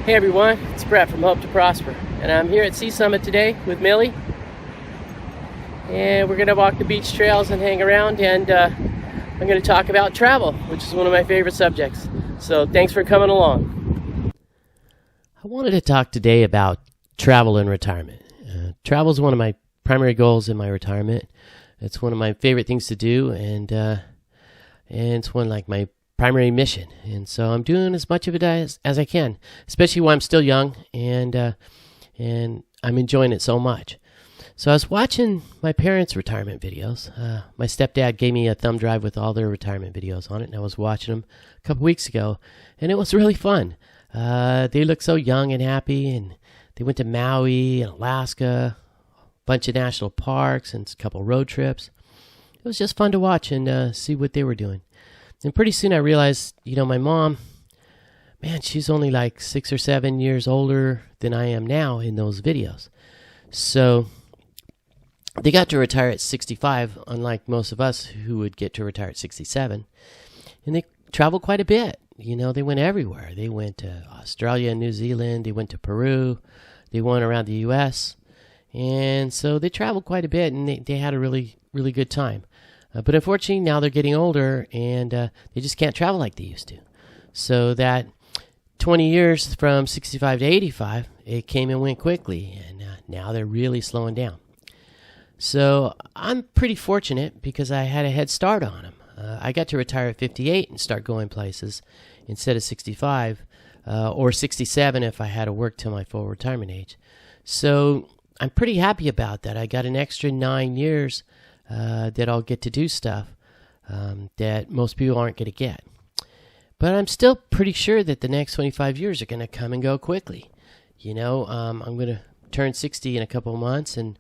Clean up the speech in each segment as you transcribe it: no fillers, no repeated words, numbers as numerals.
Hey everyone, it's Brett from Hope to Prosper, and I'm here at Sea Summit today with Millie, and we're going to walk the beach trails and hang around, and I'm going to talk about travel, which is one of my favorite subjects. So thanks for coming along. I wanted to talk today about travel and retirement. Travel is one of my primary goals in my retirement. It's one of my favorite things to do, and it's one like my primary mission, and so I'm doing as much of it as I can, especially while I'm still young, and I'm enjoying it so much. So I was watching my parents' retirement videos. My stepdad gave me a thumb drive with all their retirement videos on it, and I was watching them a couple weeks ago, and it was really fun. They look so young and happy, and they went to Maui and Alaska, a bunch of national parks, and a couple road trips. It was just fun to watch and see what they were doing. And pretty soon I realized, my mom, man, she's only like 6 or 7 years older than I am now in those videos. So they got to retire at 65, unlike most of us who would get to retire at 67. And they traveled quite a bit. They went everywhere. They went to Australia and New Zealand. They went to Peru. They went around the U.S. And so they traveled quite a bit, and they had a really, really good time. But unfortunately, now they're getting older, and they just can't travel like they used to. So that 20 years from 65 to 85, it came and went quickly, and now they're really slowing down. So I'm pretty fortunate because I had a head start on them. I got to retire at 58 and start going places instead of 65, or 67 if I had to work till my full retirement age. So I'm pretty happy about that. I got an extra 9 years that I'll get to do stuff that most people aren't going to get. But I'm still pretty sure that the next 25 years are going to come and go quickly. I'm going to turn 60 in a couple of months, and,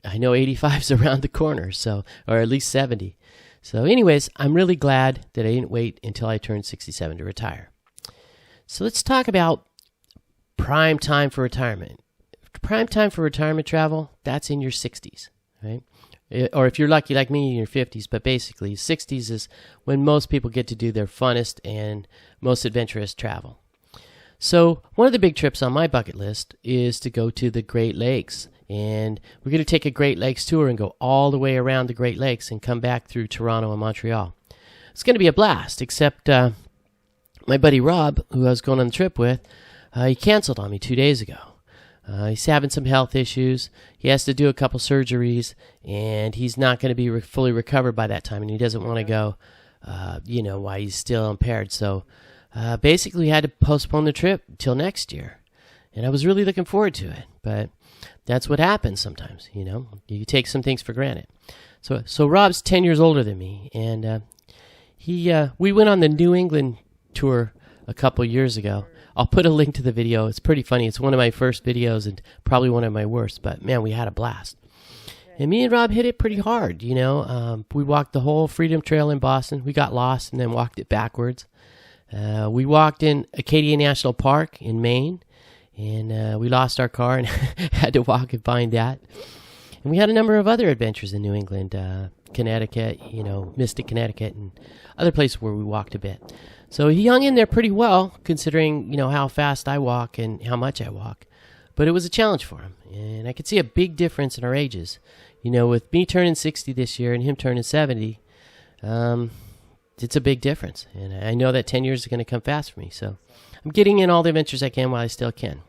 I know 85 is around the corner, or at least 70. So anyways, I'm really glad that I didn't wait until I turned 67 to retire. So let's talk about prime time for retirement. Prime time for retirement travel, that's in your 60s, right? Or if you're lucky like me, in your 50s, but basically 60s is when most people get to do their funnest and most adventurous travel. So one of the big trips on my bucket list is to go to the Great Lakes, and we're going to take a Great Lakes tour and go all the way around the Great Lakes and come back through Toronto and Montreal. It's going to be a blast, except my buddy Rob, who I was going on the trip with, he canceled on me 2 days ago. He's having some health issues. He has to do a couple surgeries, and he's not going to be fully recovered by that time, and he doesn't want to go, while he's still impaired. So basically, we had to postpone the trip till next year, and I was really looking forward to it. But that's what happens sometimes, You take some things for granted. So Rob's 10 years older than me, and we went on the New England tour a couple years ago. I'll put a link to the video. It's pretty funny. It's one of my first videos and probably one of my worst, but man, we had a blast. And me and Rob hit it pretty hard, We walked the whole Freedom Trail in Boston. We got lost and then walked it backwards. We walked in Acadia National Park in Maine, and we lost our car and had to walk and find that. And we had a number of other adventures in New England, Connecticut, Mystic, Connecticut, and other places where we walked a bit. So he hung in there pretty well, considering, how fast I walk and how much I walk. But it was a challenge for him, and I could see a big difference in our ages. With me turning 60 this year and him turning 70, it's a big difference. And I know that 10 years is going to come fast for me, so I'm getting in all the adventures I can while I still can.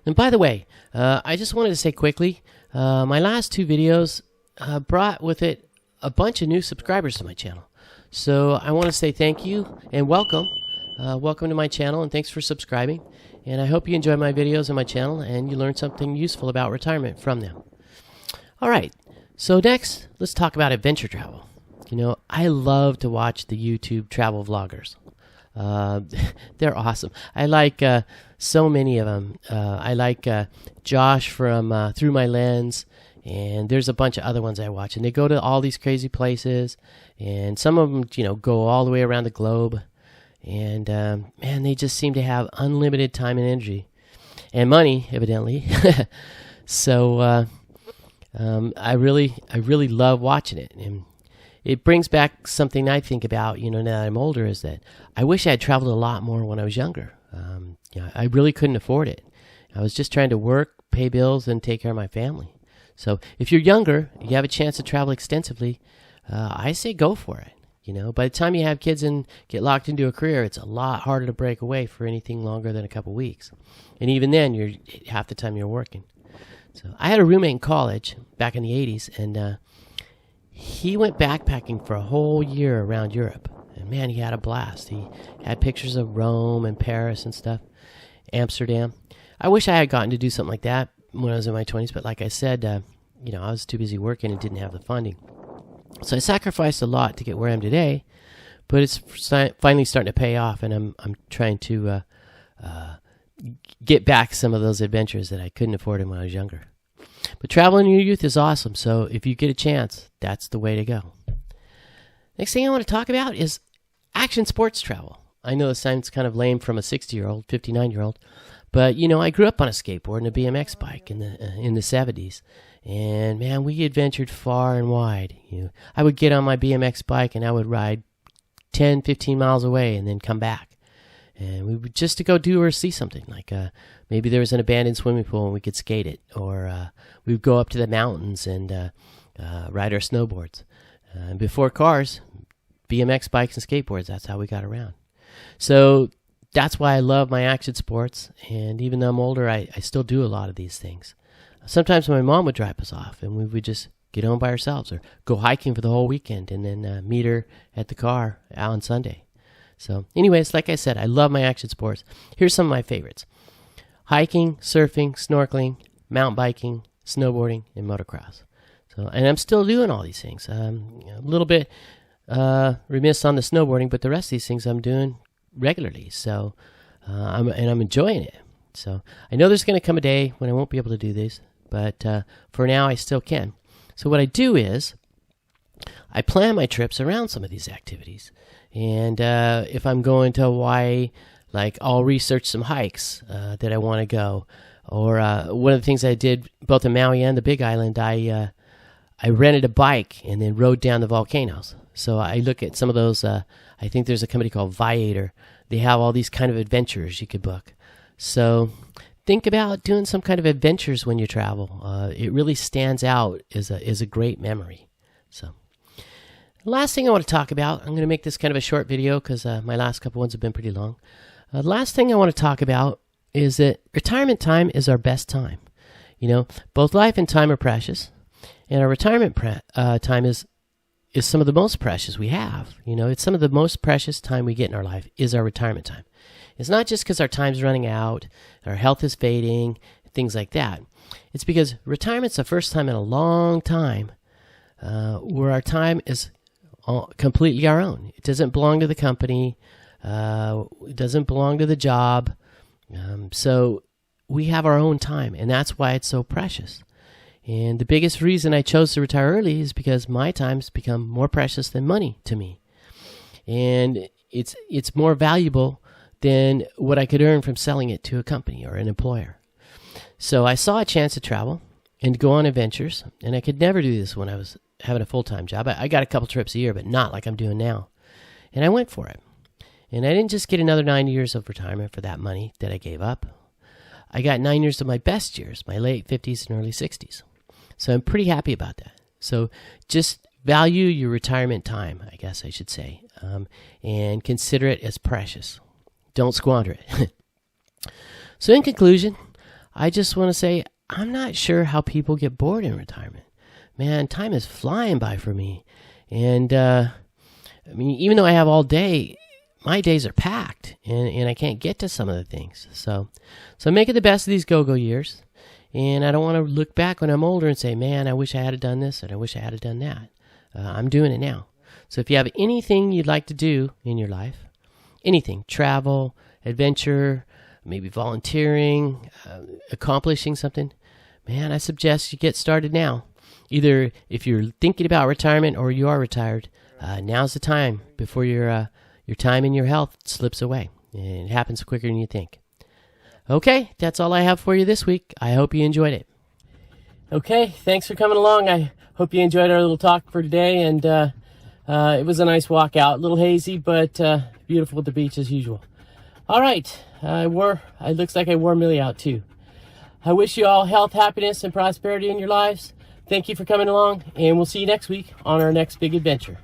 And by the way, I just wanted to say quickly, my last 2 videos brought with it a bunch of new subscribers to my channel. So I want to say thank you and welcome. Welcome to my channel, and thanks for subscribing. And I hope you enjoy my videos on my channel and you learn something useful about retirement from them. All right, so next, let's talk about adventure travel. I love to watch the YouTube travel vloggers. They're awesome. I like so many of them. I like Josh from Through My Lens, and there's a bunch of other ones I watch. And they go to all these crazy places, and some of them, go all the way around the globe. And man, they just seem to have unlimited time and energy, and money, evidently. So I really love watching it. And it brings back something I think about, now that I'm older, is that I wish I had traveled a lot more when I was younger. I really couldn't afford it. I was just trying to work, pay bills, and take care of my family. So if you're younger, you have a chance to travel extensively, I say go for it. By the time you have kids and get locked into a career, it's a lot harder to break away for anything longer than a couple weeks. And even then, you're half the time you're working. So I had a roommate in college back in the 80s, and he went backpacking for a whole year around Europe. And man, he had a blast. He had pictures of Rome and Paris and stuff, Amsterdam. I wish I had gotten to do something like that when I was in my 20s, but like I said, I was too busy working and didn't have the funding. So I sacrificed a lot to get where I am today, but it's finally starting to pay off, and I'm trying to get back some of those adventures that I couldn't afford when I was younger. But traveling in your youth is awesome, so if you get a chance, that's the way to go. Next thing I want to talk about is action sports travel. I know this sounds kind of lame from a 60-year-old, 59-year-old, but I grew up on a skateboard and a BMX bike in the 70s. And man, we adventured far and wide. I would get on my BMX bike and I would ride 10, 15 miles away and then come back. And we would just to go do or see something. Like maybe there was an abandoned swimming pool and we could skate it. Or we would go up to the mountains and ride our snowboards. And before cars, BMX bikes and skateboards, that's how we got around. So that's why I love my action sports. And even though I'm older, I still do a lot of these things. Sometimes my mom would drive us off and we would just get home by ourselves or go hiking for the whole weekend and then meet her at the car out on Sunday. So anyways, like I said, I love my action sports. Here's some of my favorites: hiking, surfing, snorkeling, mountain biking, snowboarding, and motocross. And I'm still doing all these things. A little bit remiss on the snowboarding, but the rest of these things I'm doing regularly. So I'm enjoying it. So I know there's going to come a day when I won't be able to do these, but for now I still can. So what I do is I plan my trips around some of these activities. And if I'm going to Hawaii, I'll research some hikes that I want to go. Or one of the things I did both in Maui and the Big Island, I rented a bike and then rode down the volcanoes. So I look at some of those. I think there's a company called Viator. They have all these kind of adventures you could book. So think about doing some kind of adventures when you travel. It really stands out as a great memory. So the last thing I want to talk about, I'm going to make this kind of a short video because my last couple ones have been pretty long. The last thing I want to talk about is that retirement time is our best time. Both life and time are precious, and our retirement time is some of the most precious we have. It's some of the most precious time we get in our life is our retirement time. It's not just because our time's running out, our health is fading, things like that. It's because retirement's the first time in a long time where our time is completely our own. It doesn't belong to the company. It doesn't belong to the job. So we have our own time, and that's why it's so precious. And the biggest reason I chose to retire early is because my time's become more precious than money to me. And it's more valuable than what I could earn from selling it to a company or an employer. So I saw a chance to travel and go on adventures, and I could never do this when I was having a full-time job. I got a couple trips a year, but not like I'm doing now. And I went for it. And I didn't just get another 9 years of retirement for that money that I gave up. I got 9 years of my best years, my late 50s and early 60s. So I'm pretty happy about that. So just value your retirement time, I guess I should say, and consider it as precious. Don't squander it. So in conclusion, I just want to say I'm not sure how people get bored in retirement. Man, time is flying by for me. And even though I have all day, my days are packed and I can't get to some of the things. So make it the best of these go-go years. And I don't want to look back when I'm older and say, man, I wish I had done this and I wish I had done that. I'm doing it now. So if you have anything you'd like to do in your life, anything, travel, adventure, maybe volunteering, accomplishing something, man, I suggest you get started now. Either if you're thinking about retirement or you are retired, now's the time before your time and your health slips away. And it happens quicker than you think. Okay, that's all I have for you this week. I hope you enjoyed it. Okay, thanks for coming along. I hope you enjoyed our little talk for today. And It was a nice walk out, a little hazy, but beautiful at the beach as usual. All right, it looks like I wore Millie out too. I wish you all health, happiness, and prosperity in your lives. Thank you for coming along, and we'll see you next week on our next big adventure.